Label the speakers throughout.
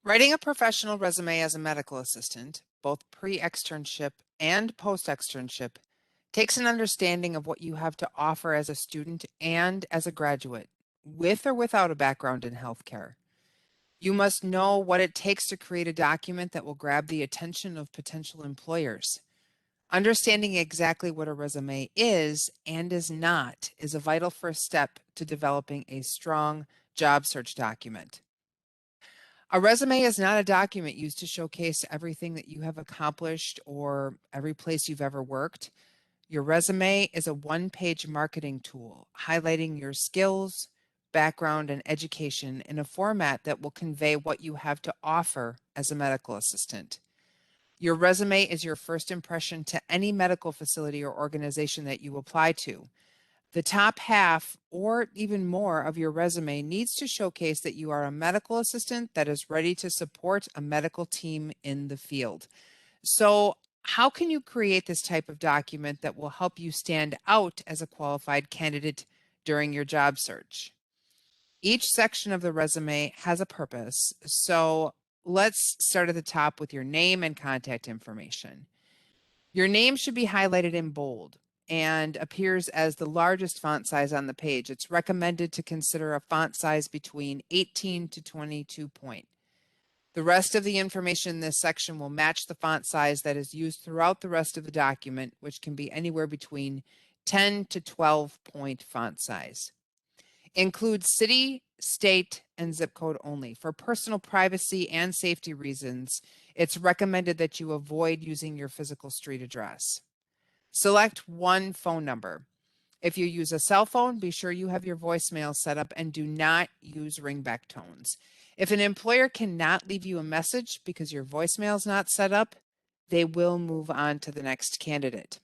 Speaker 1: Writing a professional resume as a medical assistant, both pre-externship and post-externship, takes an understanding of what you have to offer as a student and as a graduate, with or without a background in healthcare. You must know what it takes to create a document that will grab the attention of potential employers. Understanding exactly what a resume is and is not is a vital first step to developing a strong job search document. A resume is not a document used to showcase everything that you have accomplished or every place you've ever worked. Your resume is a one-page marketing tool highlighting your skills, background, and education in a format that will convey what you have to offer as a medical assistant. Your resume is your first impression to any medical facility or organization that you apply to. The top half or even more of your resume needs to showcase that you are a medical assistant that is ready to support a medical team in the field. So, how can you create this type of document that will help you stand out as a qualified candidate during your job search? Each section of the resume has a purpose. So, let's start at the top with your name and contact information. Your name should be highlighted in bold and appears as the largest font size on the page. It's recommended to consider a font size between 18 to 22 point. The rest of the information in this section will match the font size that is used throughout the rest of the document, which can be anywhere between 10 to 12 point font size. Include city, state, and zip code only. For personal privacy and safety reasons, it's recommended that you avoid using your physical street address. Select one phone number. If you use a cell phone, be sure you have your voicemail set up and do not use ringback tones. If an employer cannot leave you a message because your voicemail is not set up, they will move on to the next candidate.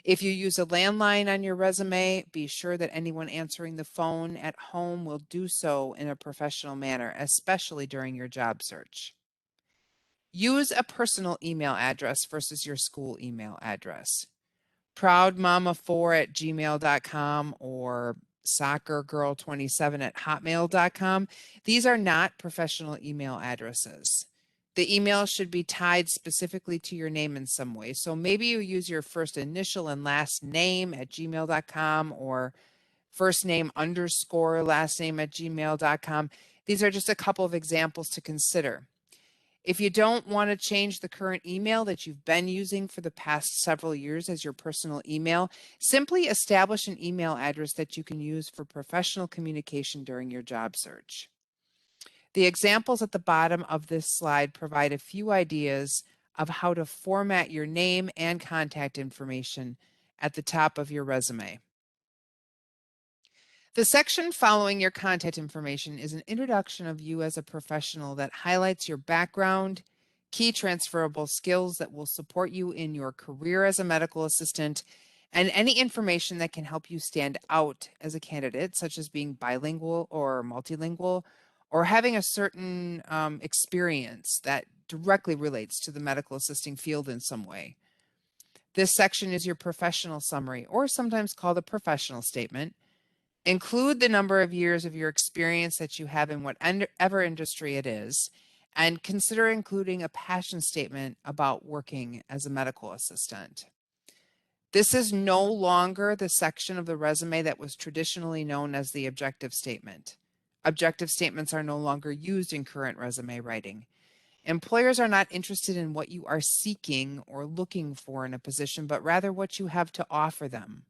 Speaker 1: If you use a landline on your resume, be sure that anyone answering the phone at home will do so in a professional manner, especially during your job search. Use a personal email address versus your school email address. proudmama4@gmail.com or soccergirl27@hotmail.com. These are not professional email addresses. The email should be tied specifically to your name in some way. So maybe you use your first initial and last name at gmail.com or first name underscore last name at gmail.com. These are just a couple of examples to consider. If you don't want to change the current email that you've been using for the past several years as your personal email, simply establish an email address that you can use for professional communication during your job search. The examples at the bottom of this slide provide a few ideas of how to format your name and contact information at the top of your resume. The section following your contact information is an introduction of you as a professional that highlights your background, key transferable skills that will support you in your career as a medical assistant, and any information that can help you stand out as a candidate, such as being bilingual or multilingual, or having a certain experience that directly relates to the medical assisting field in some way. This section is your professional summary, or sometimes called a professional statement. Include the number of years of your experience that you have in whatever industry it is, and consider including a passion statement about working as a medical assistant. This is no longer the section of the resume that was traditionally known as the objective statement. Objective statements are no longer used in current resume writing. Employers are not interested in what you are seeking or looking for in a position, but rather what you have to offer them.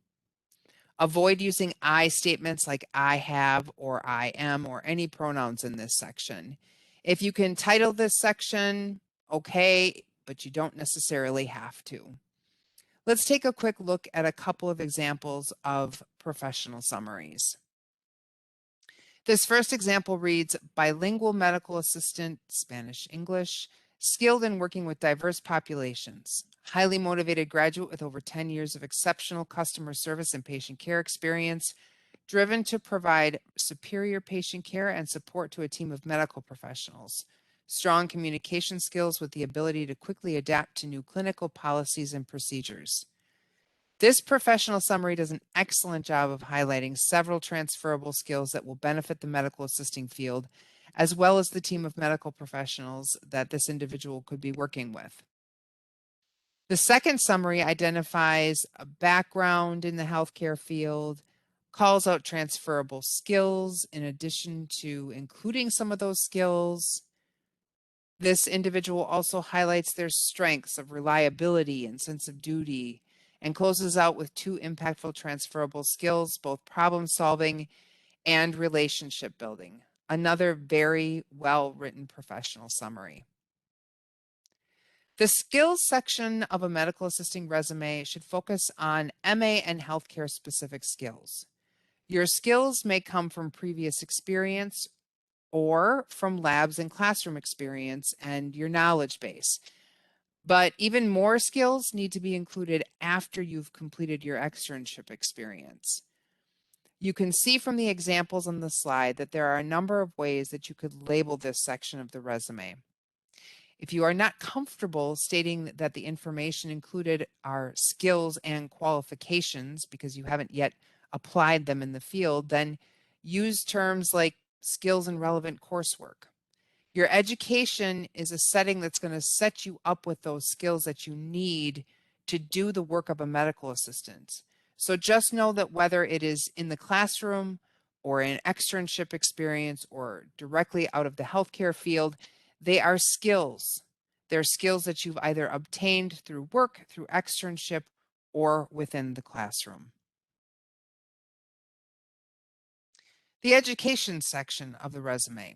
Speaker 1: Avoid using I statements like I have or I am or any pronouns in this section. If you can title this section, okay, but you don't necessarily have to. Let's take a quick look at a couple of examples of professional summaries. This first example reads, bilingual medical assistant, Spanish-English, skilled in working with diverse populations, highly motivated graduate with over 10 years of exceptional customer service and patient care experience, driven to provide superior patient care and support to a team of medical professionals, strong communication skills with the ability to quickly adapt to new clinical policies and procedures. This professional summary does an excellent job of highlighting several transferable skills that will benefit the medical assisting field, as well as the team of medical professionals that this individual could be working with. The second summary identifies a background in the healthcare field, calls out transferable skills in addition to including some of those skills. This individual also highlights their strengths of reliability and sense of duty, and closes out with 2 impactful transferable skills, both problem solving and relationship building. Another very well-written professional summary. The skills section of a medical assisting resume should focus on MA and healthcare specific skills. Your skills may come from previous experience or from labs and classroom experience and your knowledge base. But even more skills need to be included after you've completed your externship experience. You can see from the examples on the slide that there are a number of ways that you could label this section of the resume. If you are not comfortable stating that the information included are skills and qualifications because you haven't yet applied them in the field, then use terms like skills and relevant coursework. Your education is a setting that's going to set you up with those skills that you need to do the work of a medical assistant. So just know that whether it is in the classroom or an externship experience or directly out of the healthcare field, they are skills. They're skills that you've either obtained through work, through externship, or within the classroom. The education section of the resume.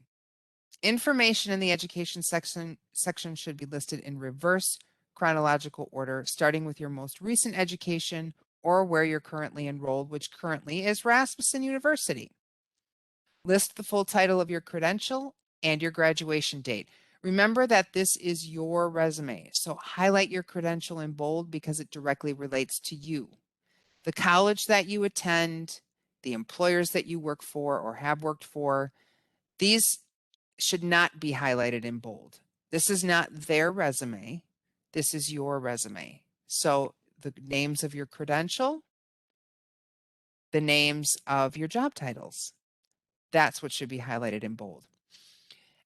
Speaker 1: Information in the education section should be listed in reverse chronological order, starting with your most recent education or where you're currently enrolled, which currently is Rasmussen University. List the full title of your credential and your graduation date. Remember that this is your resume, so highlight your credential in bold because it directly relates to you. The college that you attend, the employers that you work for or have worked for, these should not be highlighted in bold. This is not their resume. This is your resume. So the names of your credential, the names of your job titles, that's what should be highlighted in bold.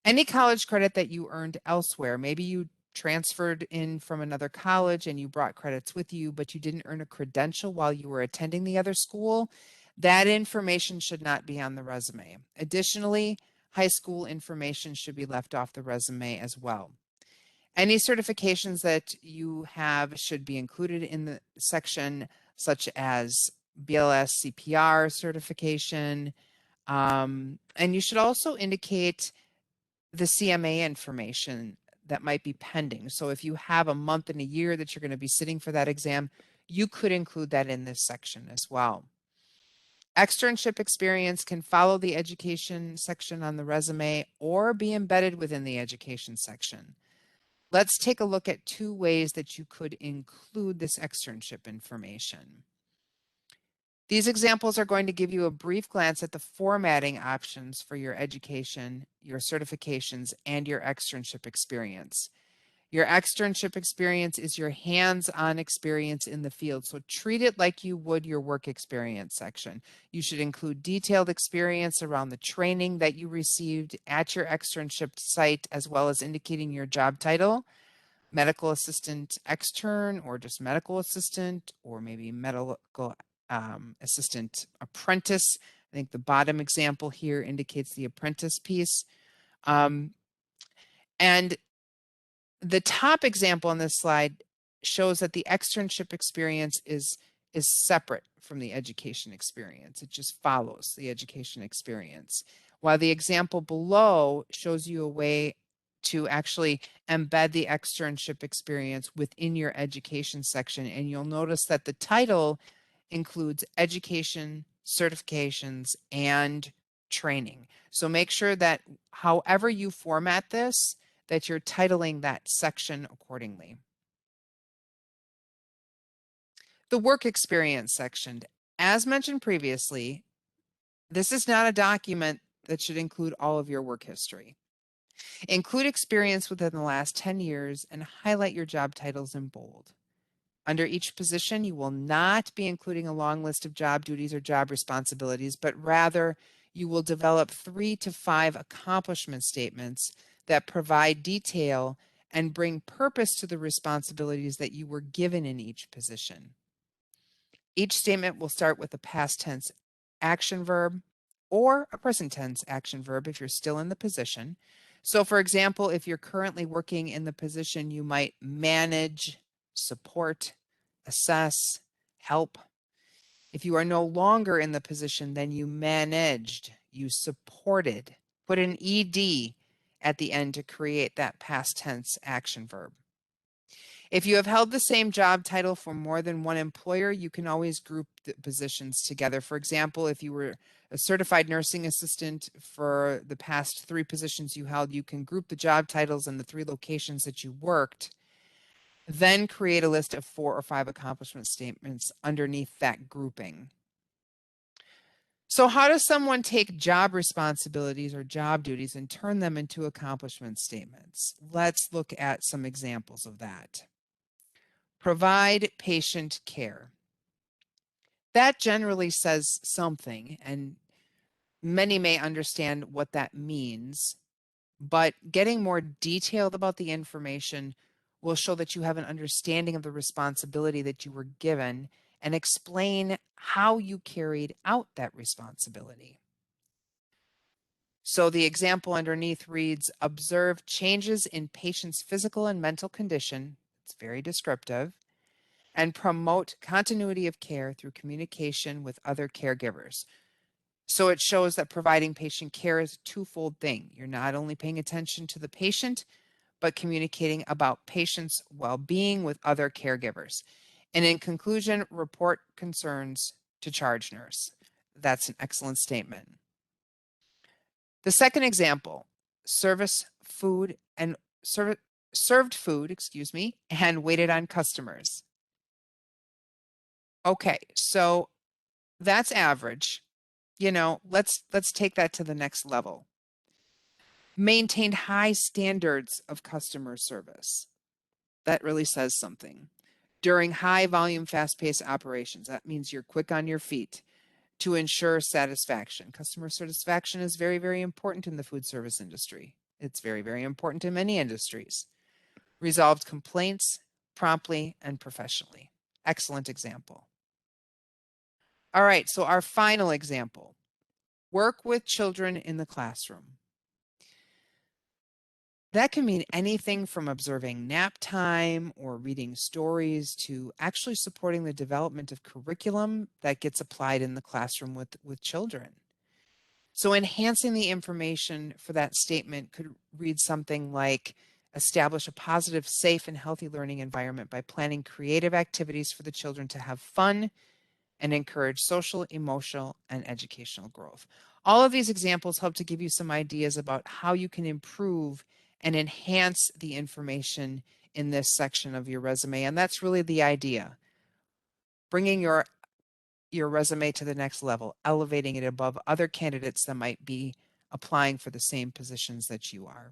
Speaker 1: Any college credit that you earned elsewhere, maybe you transferred in from another college and you brought credits with you, but you didn't earn a credential while you were attending the other school, that information should not be on the resume. Additionally, high school information should be left off the resume as well. Any certifications that you have should be included in the section, such as BLS CPR certification. And you should also indicate the CMA information that might be pending. So if you have a month and a year that you're going to be sitting for that exam, you could include that in this section as well. Externship experience can follow the education section on the resume or be embedded within the education section. Let's take a look at 2 ways that you could include this externship information. These examples are going to give you a brief glance at the formatting options for your education, your certifications, and your externship experience. Your externship experience is your hands-on experience in the field, so treat it like you would your work experience section. You should include detailed experience around the training that you received at your externship site, as well as indicating your job title, medical assistant extern, or just medical assistant, or maybe medical assistant apprentice. I think the bottom example here indicates the apprentice piece. And the top example on this slide shows that the externship experience is separate from the education experience. It just follows the education experience. While the example below shows you a way to actually embed the externship experience within your education section. And you'll notice that the title includes education, certifications, and training. So make sure that however you format this, that you're titling that section accordingly. The work experience section. As mentioned previously, this is not a document that should include all of your work history. Include experience within the last 10 years and highlight your job titles in bold. Under each position, you will not be including a long list of job duties or job responsibilities, but rather you will develop 3 to 5 accomplishment statements that provide detail and bring purpose to the responsibilities that you were given in each position. Each statement will start with a past tense action verb or a present tense action verb if you're still in the position. So for example, if you're currently working in the position, you might manage, support, assess, help. If you are no longer in the position, then you managed, you supported. Put an ed at the end to create that past tense action verb. If you have held the same job title for more than one employer, you can always group the positions together. For example, if you were a certified nursing assistant for the past 3 positions you held, you can group the job titles and the 3 locations that you worked, then create a list of 4 or 5 accomplishment statements underneath that grouping. So how does someone take job responsibilities or job duties and turn them into accomplishment statements? Let's look at some examples of that. Provide patient care. That generally says something, and many may understand what that means, but getting more detailed about the information will show that you have an understanding of the responsibility that you were given and explain how you carried out that responsibility. So the example underneath reads, observe changes in patient's physical and mental condition. It's very descriptive. And promote continuity of care through communication with other caregivers. So it shows that providing patient care is a twofold thing. You're not only paying attention to the patient, but communicating about patient's well-being with other caregivers. And in conclusion, report concerns to charge nurse. That's an excellent statement. The second example, served food, and waited on customers. Okay, so that's average. You know, let's take that to the next level. Maintained high standards of customer service. That really says something. During high volume, fast-paced operations, that means you're quick on your feet to ensure satisfaction. Customer satisfaction is very, very important in the food service industry. It's very, very important in many industries. Resolved complaints promptly and professionally. Excellent example. All right, so our final example, work with children in the classroom. That can mean anything from observing nap time or reading stories to actually supporting the development of curriculum that gets applied in the classroom with children. So enhancing the information for that statement could read something like, establish a positive, safe, and healthy learning environment by planning creative activities for the children to have fun and encourage social, emotional, and educational growth. All of these examples help to give you some ideas about how you can improve and enhance the information in this section of your resume. And that's really the idea. Bringing your resume to the next level, elevating it above other candidates that might be applying for the same positions that you are.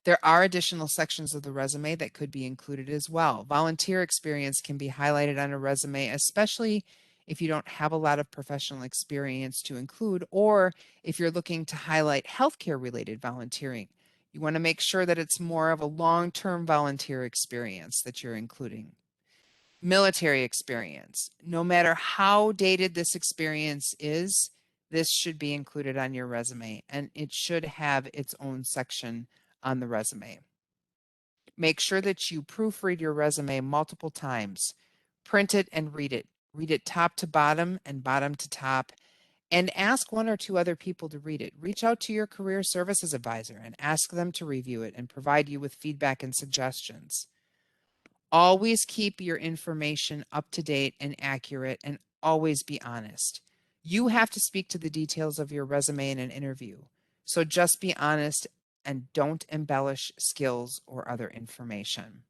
Speaker 1: There are additional sections of the resume that could be included as well. Volunteer experience can be highlighted on a resume, especially if you don't have a lot of professional experience to include, or if you're looking to highlight healthcare related volunteering. You want to make sure that it's more of a long-term volunteer experience that you're including. Military experience. No matter how dated this experience is, this should be included on your resume, and it should have its own section on the resume. Make sure that you proofread your resume multiple times. Print it and read it. Read it top to bottom and bottom to top, and ask 1 or 2 other people to read it. Reach out to your career services advisor and ask them to review it and provide you with feedback and suggestions. Always keep your information up to date and accurate, and always be honest. You have to speak to the details of your resume in an interview. So just be honest and don't embellish skills or other information.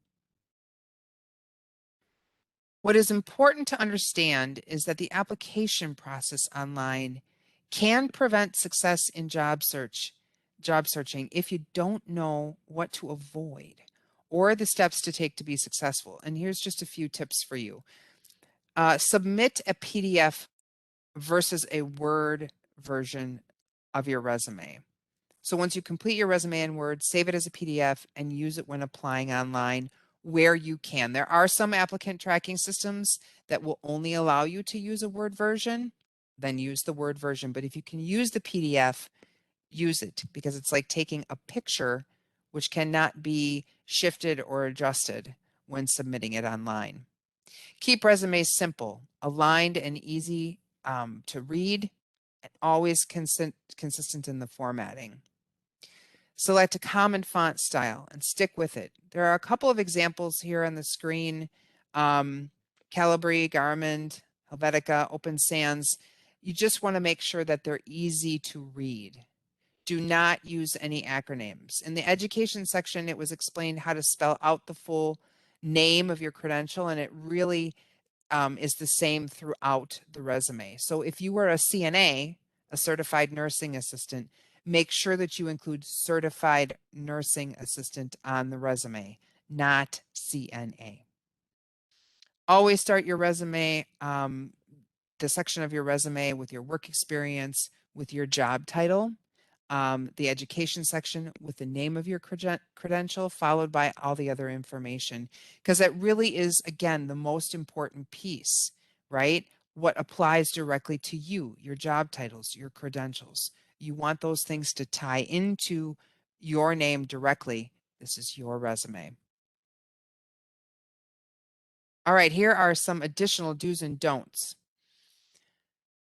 Speaker 1: What is important to understand is that the application process online can prevent success in job searching if you don't know what to avoid or the steps to take to be successful. And here's just a few tips for you. Submit a PDF versus a Word version of your resume. So once you complete your resume in Word, save it as a PDF and use it when applying online where you can. There are some applicant tracking systems that will only allow you to use a Word version, then use the Word version. But if you can use the PDF, use it, because it's like taking a picture which cannot be shifted or adjusted when submitting it online. Keep resumes simple, aligned, and easy to read, and always consistent in the formatting. Select a common font style and stick with it. There are a couple of examples here on the screen. Calibri, Garmin, Helvetica, Open Sans. You just want to make sure that they're easy to read. Do not use any acronyms. In the education section, it was explained how to spell out the full name of your credential, and it really is the same throughout the resume. So if you were a CNA, a certified nursing assistant, make sure that you include certified nursing assistant on the resume, not CNA. Always start your resume, the section of your resume, with your work experience, with your job title, the education section with the name of your credential, followed by all the other information, because that really is, again, the most important piece, right? What applies directly to you, your job titles, your credentials. You want those things to tie into your name directly. This is your resume. All right, here are some additional do's and don'ts.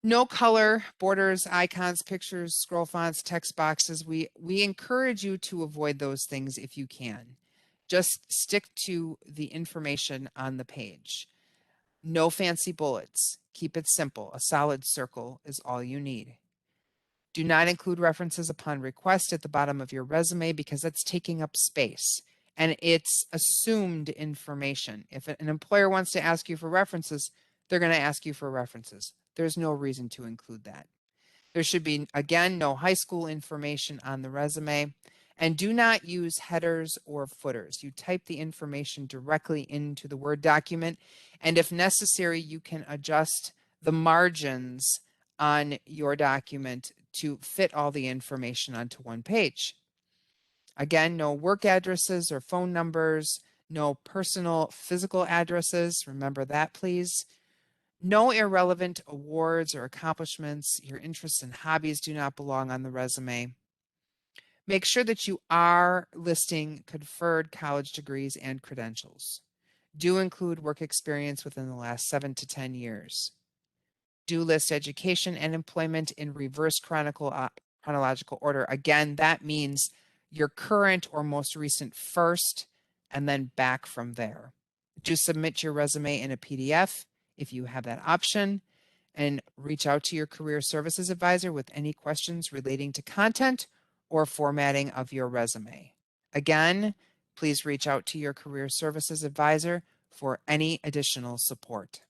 Speaker 1: No color, borders, icons, pictures, scroll fonts, text boxes. We encourage you to avoid those things if you can. Just stick to the information on the page. No fancy bullets. Keep it simple. A solid circle is all you need. Do not include references upon request at the bottom of your resume, because that's taking up space and it's assumed information. If an employer wants to ask you for references, they're going to ask you for references. There's no reason to include that. There should be, again, no high school information on the resume. And do not use headers or footers. You type the information directly into the Word document. And if necessary, you can adjust the margins on your document to fit all the information onto one page. Again, no work addresses or phone numbers, no personal physical addresses. Remember that, please. No irrelevant awards or accomplishments. Your interests and hobbies do not belong on the resume. Make sure that you are listing conferred college degrees and credentials. Do include work experience within the last 7 to 10 years. Do list education and employment in reverse chronological order. Again, that means your current or most recent first, and then back from there. Do submit your resume in a PDF if you have that option, and reach out to your career services advisor with any questions relating to content or formatting of your resume. Again, please reach out to your career services advisor for any additional support.